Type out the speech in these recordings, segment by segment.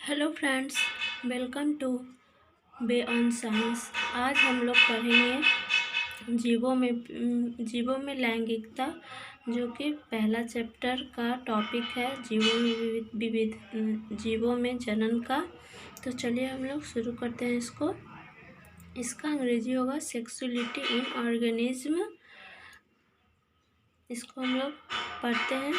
Hello friends, welcome to bay on science. आज हम लोग पढ़ेंगे जीवों में लैंगिकता, जो कि पहला चैप्टर का टॉपिक है जीवों में जनन का। तो चलिए हम लोग शुरू करते हैं इसको। इसका अंग्रेजी होगा सेक्सुअलिटी इन ऑर्गेनिज्म। इसको हम लोग पढ़ते हैं।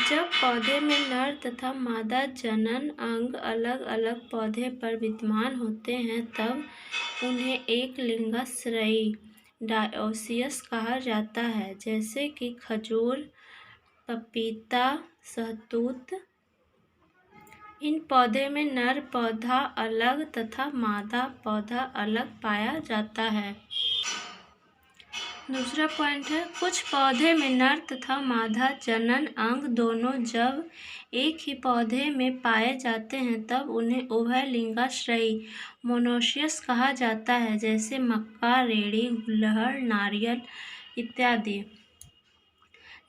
जब पौधे में नर तथा मादा जनन अंग अलग अलग पौधे पर विद्यमान होते हैं, तब उन्हें एक लिंगाश्रयी डायोसियस कहा जाता है, जैसे कि खजूर, पपीता, सहतूत। इन पौधे में नर पौधा अलग तथा मादा पौधा अलग पाया जाता है। दूसरा पॉइंट है, कुछ पौधे में नर तथा मादा जनन अंग दोनों जब एक ही पौधे में पाए जाते हैं, तब उन्हें उभयलिंगाश्रयी मोनोसियस कहा जाता है, जैसे मक्का, रेड़ी, गुलहड़, नारियल इत्यादि।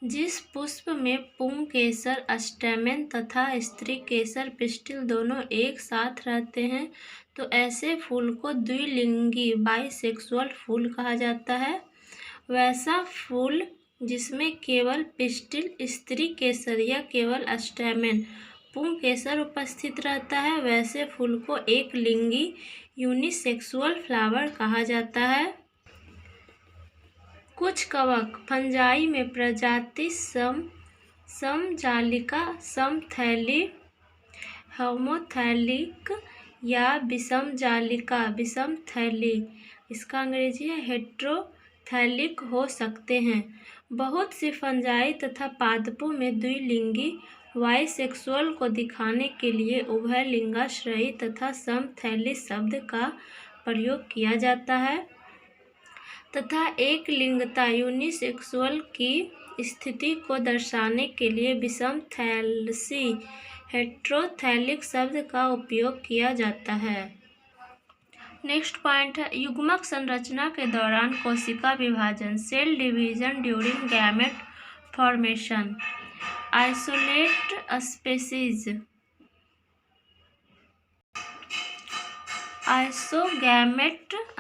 जिस पुष्प में पुंकेसर स्टैमेन तथा स्त्री केसर पिस्टिल दोनों एक साथ रहते हैं, तो ऐसे फूल को द्विलिंगी बाइसेक्सुअल फूल कहा जाता है। वैसा फूल जिसमें केवल पिस्टिल स्त्री केसर या केवल स्टैमेन पुंकेसर उपस्थित रहता है, वैसे फूल को एक लिंगी यूनिसेक्सुअल फ्लावर कहा जाता है। कुछ कवक फंजाई में प्रजाति समजालिका, समथैली, होमोथैलिक या विषमजालिका, विषमथैली, इसका अंग्रेजी है हेट्रोथैलिक हो सकते हैं। बहुत सी फंजाई तथा पादपों में द्विलिंगी बाइसेक्सुअल को दिखाने के लिए उभयलिंगाश्रयी तथा समथैली शब्द का प्रयोग किया जाता है, तथा एक लिंगता यूनिसेक्सुअल की स्थिति को दर्शाने के लिए विषमथैलसी हेट्रोथैलिक शब्द का उपयोग किया जाता है। नेक्स्ट पॉइंट है, युग्मक संरचना के दौरान कोशिका विभाजन, cell division during gamete formation. Isogamete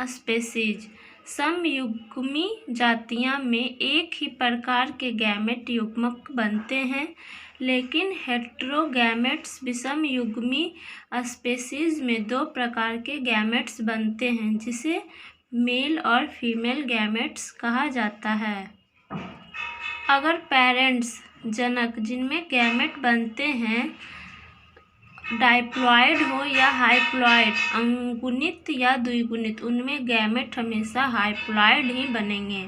species समयुग्मी जातियां में एक ही प्रकार के गैमेट युग्मक बनते हैं, लेकिन हेटेरोगैमेट्स विषमयुग्मी स्पेसीज में दो प्रकार के गैमेट्स बनते हैं, जिसे मेल और फीमेल गैमेट्स कहा जाता है। अगर पेरेंट्स जनक जिनमें गैमेट बनते हैं डाइप्लॉइड हो या हाइप्लॉइड, अंगुनित या द्विगुणित, उनमें गैमेट हमेशा हाइप्लॉइड ही बनेंगे।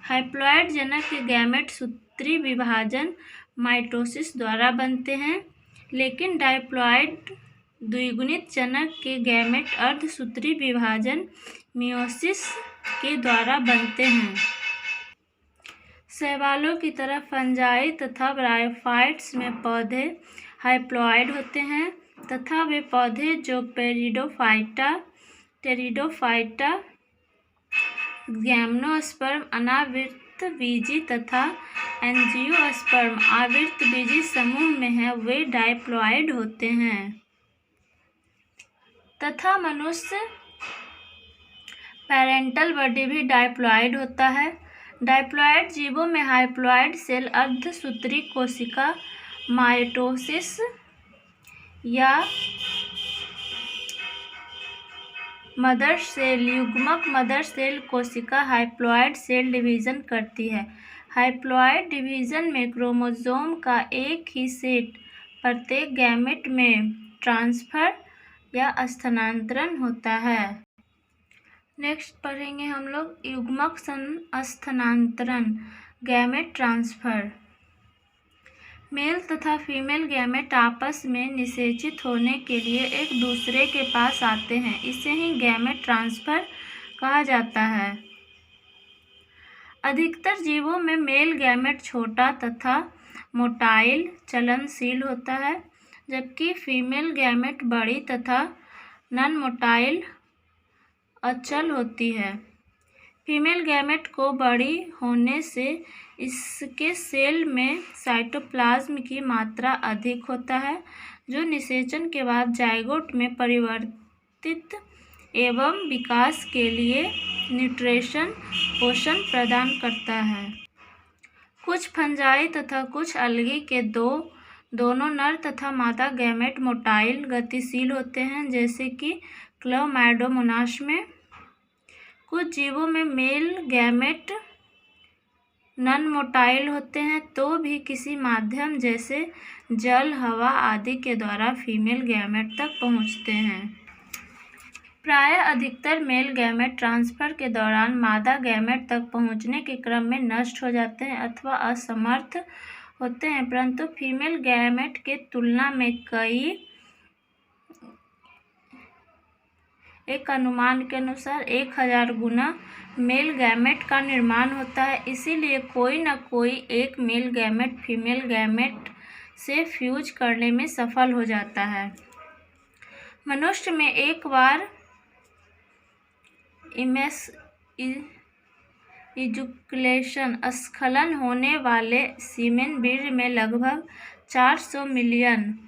हाइप्लॉइड जनक के गैमेट सूत्री विभाजन माइटोसिस द्वारा बनते हैं, लेकिन डाइप्लॉइड द्विगुणित जनक के गैमेट अर्धसूत्री विभाजन मियोसिस के द्वारा बनते हैं। शैवालों की तरह फंजाई तथा ब्रायोफाइट्स में पौधे हाइप्लॉइड होते हैं, तथा वे पौधे जो टेरिडोफाइटा, गैम्नोस्पर्म अनावृत बीजी तथा एंजियोस्पर्म आवृत बीजी समूह में है, वे डाइप्लॉइड होते हैं। तथा मनुष्य पेरेंटल बॉडी भी डाइप्लॉइड होता है। डाइप्लॉइड जीवों में हाइप्लॉइड सेल अर्धसूत्री कोशिका माइटोसिस या मदर सेल युग्मक मदर सेल कोशिका हाइप्लॉइड सेल डिवीजन करती है। हाइप्लॉइड डिवीजन में क्रोमोसोम का एक ही सेट प्रत्येक गैमेट में ट्रांसफर या स्थानांतरण होता है। नेक्स्ट पढ़ेंगे हम लोग युग्मक स्थानांतरण, गैमेट ट्रांसफर। मेल तथा फीमेल गैमेट आपस में निषेचित होने के लिए एक दूसरे के पास आते हैं, इसे ही गैमेट ट्रांसफर कहा जाता है। अधिकतर जीवों में मेल गैमेट छोटा तथा मोटाइल चलनशील होता है, जबकि फीमेल गैमेट बड़ी तथा नॉन मोटाइल अचल होती है। फीमेल गैमेट को बड़ी होने से इसके सेल में साइटोप्लाज्म की मात्रा अधिक होता है, जो निषेचन के बाद जाइगोट में परिवर्तित एवं विकास के लिए न्यूट्रिशन पोषण प्रदान करता है। कुछ फंजाई तथा कुछ अलगी के दोनों नर तथा मादा गैमेट मोटाइल गतिशील होते हैं, जैसे कि क्लैमाइडोमोनास में। कुछ जीवों में मेल गैमेट नॉन मोटाइल होते हैं, तो भी किसी माध्यम जैसे जल, हवा आदि के द्वारा फीमेल गैमेट तक पहुंचते हैं। प्रायः अधिकतर मेल गैमेट ट्रांसफर के दौरान मादा गैमेट तक पहुंचने के क्रम में नष्ट हो जाते हैं अथवा असमर्थ होते हैं, परंतु फीमेल गैमेट के तुलना में एक अनुमान के अनुसार 1000 गुना मेल गैमेट का निर्माण होता है। इसीलिए कोई न कोई एक मेल गैमेट फीमेल गैमेट से फ्यूज करने में सफल हो जाता है। मनुष्य में एक बार इजुकुलेशन स्खलन होने वाले सीमेन वीर्य में लगभग 400 मिलियन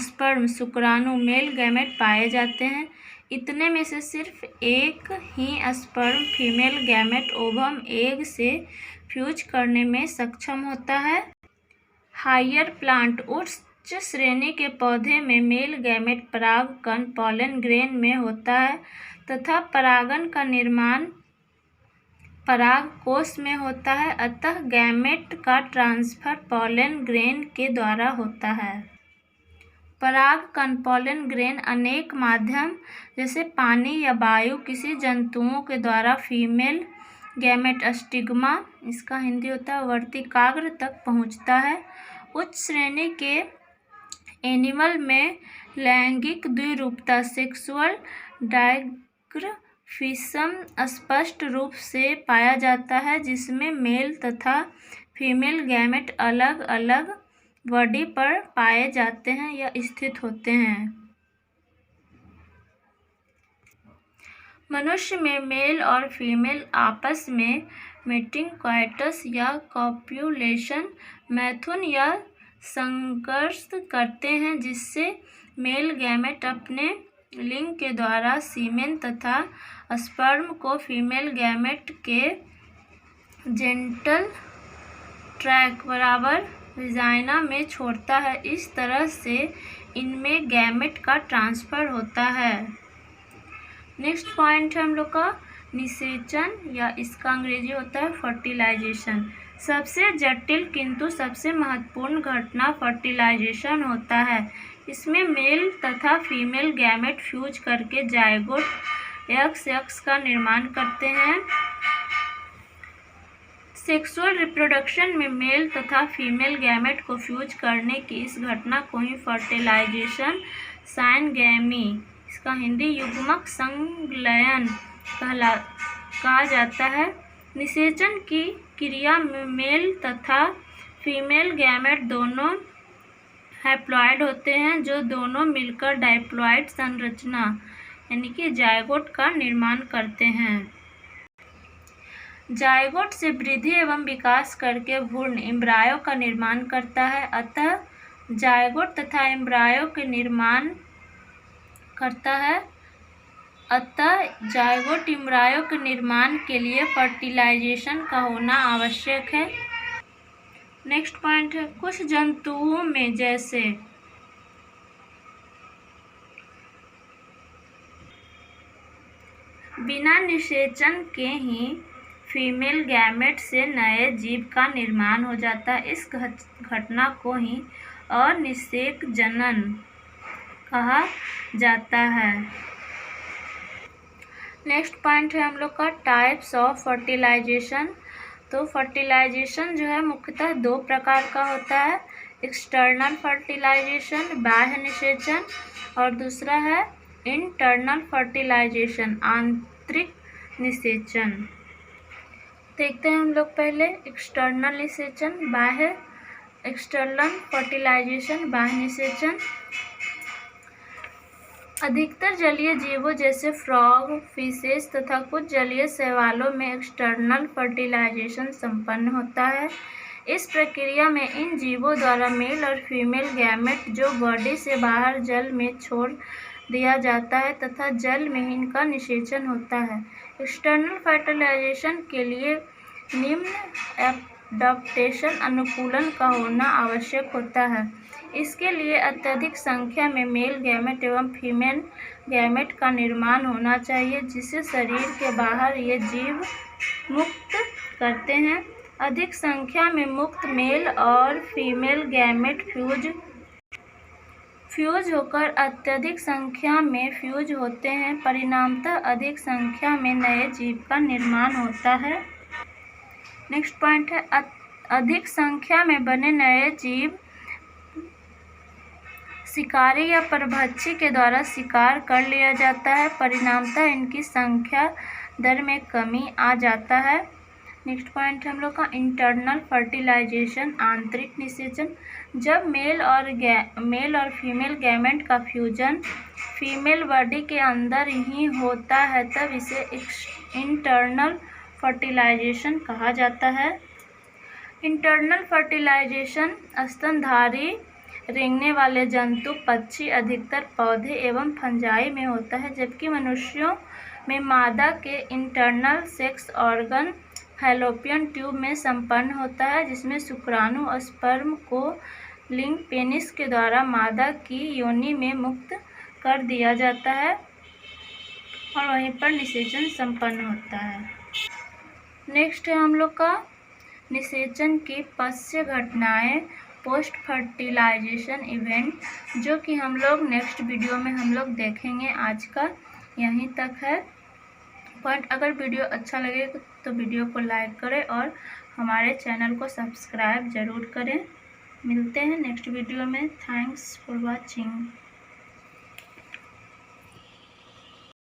स्पर्म शुक्राणु मेल गैमेट पाए जाते हैं। इतने में से सिर्फ एक ही sperm female gamete ovum egg से फ्यूज करने में सक्षम होता है। हायर प्लांट उच्च श्रेणी के पौधे में मेल गैमेट परागकण पॉलन ग्रेन में होता है तथा परागन का निर्माण पराग कोश में होता है, अतः गैमेट का ट्रांसफर पॉलन ग्रेन के द्वारा होता है। परागकण पॉलन ग्रेन अनेक माध्यम जैसे पानी या वायु, किसी जंतुओं के द्वारा फीमेल गैमेट स्टिग्मा, इसका हिंदी होता है वर्तिकाग्र, तक पहुंचता है। उच्च श्रेणी के एनिमल में लैंगिक द्विरूपता सेक्सुअल डायग्रफिसम स्पष्ट रूप से पाया जाता है, जिसमें मेल तथा फीमेल गैमेट अलग अलग बॉडी पर पाए जाते हैं या स्थित होते हैं। मनुष्य में मेल और फीमेल आपस में मेटिंग, कॉइटस या कॉप्यूलेशन, मैथुन या संघर्ष करते हैं, जिससे मेल गैमेट अपने लिंग के द्वारा सीमेन तथा स्पर्म को फीमेल गैमेट के जेनिटल ट्रैक्ट बराबर विजाइना में छोड़ता है। इस तरह से इनमें गैमेट का ट्रांसफर होता है। नेक्स्ट पॉइंट है हम लोग का निषेचन, या इसका अंग्रेजी होता है फर्टिलाइजेशन। सबसे जटिल किंतु सबसे महत्वपूर्ण घटना फर्टिलाइजेशन होता है। इसमें मेल तथा फीमेल गैमेट फ्यूज करके जाइगोट एक्स का निर्माण करते हैं। सेक्सुअल रिप्रोडक्शन में मेल तथा फीमेल गैमेट को फ्यूज करने की इस घटना को ही फर्टिलाइजेशन साइनगैमी, इसका हिंदी युग्मक संलयन कहा जाता है। निषेचन की क्रिया में मेल तथा फीमेल गैमेट दोनों हैप्लॉइड होते हैं, जो दोनों मिलकर डाइप्लॉइड संरचना यानी कि जाइगोट का निर्माण करते हैं। जाइगोट से वृद्धि एवं विकास करके भ्रूण एम्ब्रायो का निर्माण करता है, अतः जाइगोट तथा एम्ब्रायो के निर्माण करता है। अतः जाइगोट एम्ब्रायो के निर्माण के लिए फर्टिलाइजेशन का होना आवश्यक है। नेक्स्ट पॉइंट है कुछ जंतुओं में जैसे बिना निषेचन के ही फीमेल गैमेट से नए जीव का निर्माण हो जाता है। इस घटना को ही अनिषेक जनन कहा जाता है। नेक्स्ट पॉइंट है हम लोग का टाइप्स ऑफ फर्टिलाइजेशन। तो फर्टिलाइजेशन जो है मुख्यतः दो प्रकार का होता है, एक्सटर्नल फर्टिलाइजेशन बाह्य निषेचन, और दूसरा है इंटरनल फर्टिलाइजेशन आंतरिक निषेचन। देखते हैं हम लोग पहले एक्सटर्नल निषेचन, बाह्य एक्सटर्नल फर्टिलाइजेशन बाह्य निषेचन। अधिकतर जलीय जीवों जैसे फ्रॉग, फिशेस तथा कुछ जलीय शैवालों में एक्सटर्नल फर्टिलाइजेशन संपन्न होता है। इस प्रक्रिया में इन जीवों द्वारा मेल और फीमेल गैमेट जो बॉडी से बाहर जल में छोड़ दिया जाता है तथा जल में ही इनका निषेचन होता है। एक्सटर्नल फर्टिलाइजेशन के लिए निम्न एडाप्टेशन अनुकूलन का होना आवश्यक होता है। इसके लिए अत्यधिक संख्या में मेल गैमेट एवं फीमेल गैमेट का निर्माण होना चाहिए जिसे शरीर के बाहर ये जीव मुक्त करते हैं। अधिक संख्या में मुक्त मेल और फीमेल गैमेट फ्यूज होकर अत्यधिक संख्या में फ्यूज होते हैं। परिणामतः अधिक संख्या में नए जीव का निर्माण होता है। नेक्स्ट पॉइंट है अधिक संख्या में बने नए जीव शिकारी या परभक्षी के द्वारा शिकार कर लिया जाता है। परिणामतः इनकी संख्या दर में कमी आ जाता है। नेक्स्ट पॉइंट हम लोग का इंटरनल फर्टिलाइजेशन, आंतरिक निषेचन। जब मेल और फीमेल गैमेट का फ्यूजन फीमेल बॉडी के अंदर ही होता है तब इसे इंटरनल फर्टिलाइजेशन कहा जाता है। इंटरनल फर्टिलाइजेशन स्तनधारी रेंगने वाले जंतु, पक्षी, अधिकतर पौधे एवं फंजाई में होता है, जबकि मनुष्यों में मादा के internal sex organ fallopian tube में संपन्न होता है, जिसमें शुक्राणु और स्पर्म को लिंग पेनिस के द्वारा मादा की योनि में मुक्त कर दिया जाता है और वहीं पर निषेचन संपन्न होता है। नेक्स्ट है हम लोग का निषेचन की पश्य घटनाएं, पोस्ट फर्टिलाइजेशन इवेंट, जो कि हम लोग नेक्स्ट वीडियो में हम लोग देखेंगे। आज का यहीं तक है पॉइंट। अगर वीडियो अच्छा लगे तो वीडियो को लाइक करें और हमारे चैनल को सब्सक्राइब ज़रूर करें। मिलते हैं नेक्स्ट वीडियो में। Thanks for watching.